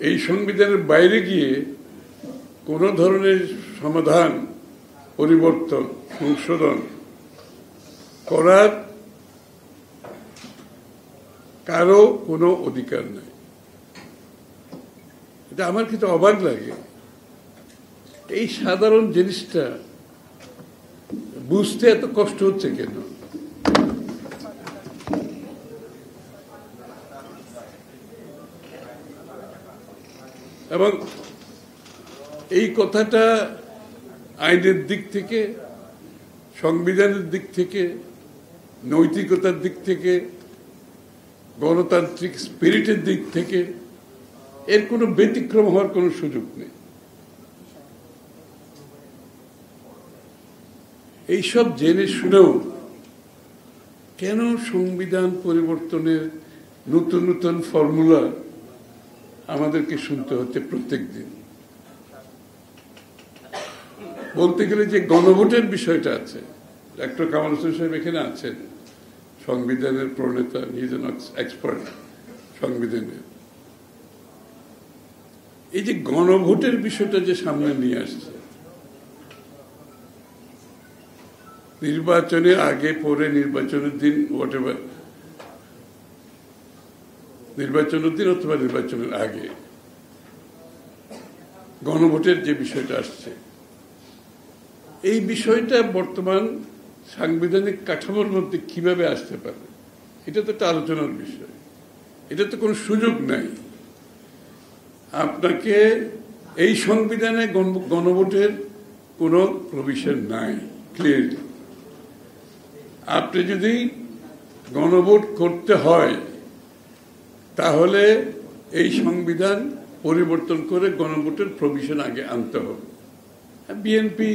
এই সংবিধানের বাইরে গিয়ে কোনো ধরনের সমাধান, পরিবর্তন, সংশোধন করার কারো কোনো অধিকার নাই। এটা আমার কিন্তু অবাক লাগে। এই সাধারণ জিনিসটা বুঝতে এত কষ্ট হচ্ছে কেন? এবং এই কথাটা আইনের দিক থেকে, সংবিধানের দিক থেকে, নৈতিকতার দিক থেকে, গণতান্ত্রিক স্পিরিটের দিক থেকে এর কোনো ব্যতিক্রম হওয়ার কোনো সুযোগ নেই। এইসব জেনে শুনেও কেন সংবিধান পরিবর্তনের নতুন নতুন ফর্মুলা আমাদেরকে শুনতে হচ্ছে প্রত্যেক দিন? বলতে গেলে যে গণভোটের বিষয়টা আছে, ডক্টর কামাল হোসেন সাহেব এখানে আছেন, সংবিধানের প্রণেতা, নিজের এক্সপার্ট সংবিধানের। এই যে গণভোটের বিষয়টা যে সামনে নিয়ে আসছে, নির্বাচনের আগে পরে, নির্বাচনের দিন, হোয়াটএভার, নির্বাচনের দিন অথবা নির্বাচনের আগে গণভোটের যে বিষয়টা আসছে, এই বিষয়টা বর্তমান সাংবিধানিক কাঠামোর মধ্যে কিভাবে আসতে পারে, এটা তো একটা আলোচনার বিষয়। এটা তো কোনো সুযোগ নাই। আপনাকে এই সংবিধানে গণভোটের কোনো প্রভিশন নাই ক্লিয়ারলি। আপনি যদি গণভোট করতে হয় তাহলে এই সংবিধান পরিবর্তন করে গণভোটের প্রভিশন আগে আনতে হবে। বিএনপি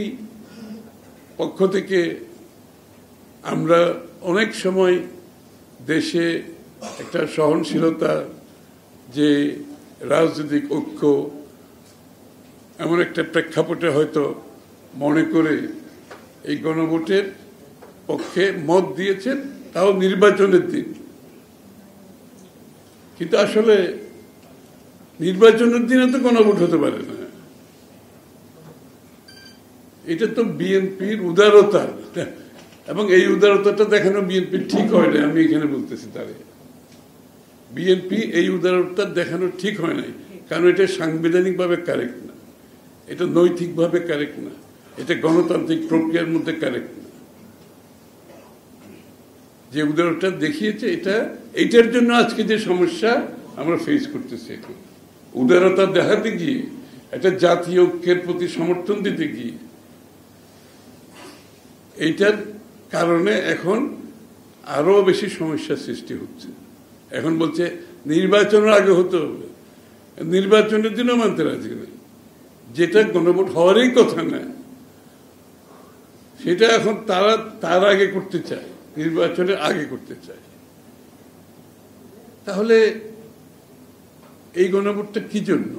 পক্ষ থেকে আমরা অনেক সময় দেশে একটা সহনশীলতা, যে রাজনৈতিক ঐক্য, এমন একটা প্রেক্ষাপটে হয়তো মনে করে এই গণভোটের পক্ষে মত দিয়েছেন, তাও নির্বাচনের দিন। কিন্তু আসলে নির্বাচনের দিনে তো গণভোট হতে পারে না। এটা তো বিএনপির উদারতা, এবং এই উদারতাটা দেখানো বিএনপির ঠিক হয় না। আমি এখানে বলতেছি তারে, বিএনপি এই উদারতা দেখানো ঠিক হয় নাই, কারণ এটা সাংবিধানিকভাবে কারেক্ট না, এটা নৈতিকভাবে কারেক্ট না, এটা গণতান্ত্রিক প্রক্রিয়ার মধ্যে কারেক্ট না। যে উদারতা দেখিয়েছে, এইটার জন্য আজকে যে সমস্যা আমরা ফেস করতেছি, এখন উদারতা দেখাতে গিয়ে, একটা জাতীয় ঐক্যের প্রতি সমর্থন দিতে গিয়ে, এইটার কারণে এখন আরো বেশি সমস্যার সৃষ্টি হচ্ছে। এখন বলছে নির্বাচনের আগে হতে হবে, নির্বাচনের দিনও মানতে রাজি নেই। যেটা গণভোট হওয়ারই কথা না, সেটা এখন তার আগে করতে চায়, নির্বাচনের আগে করতে চায়। তাহলে এই গণভোটটা কি জন্য?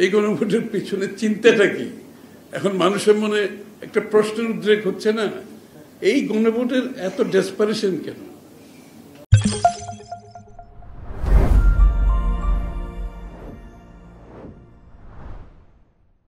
এই গণভোটের পিছনে চিন্তাটা কি? এখন মানুষের মনে একটা প্রশ্নের উদ্রেক হচ্ছে না, এই গণভোটের এত ডেসপারেশন কেন?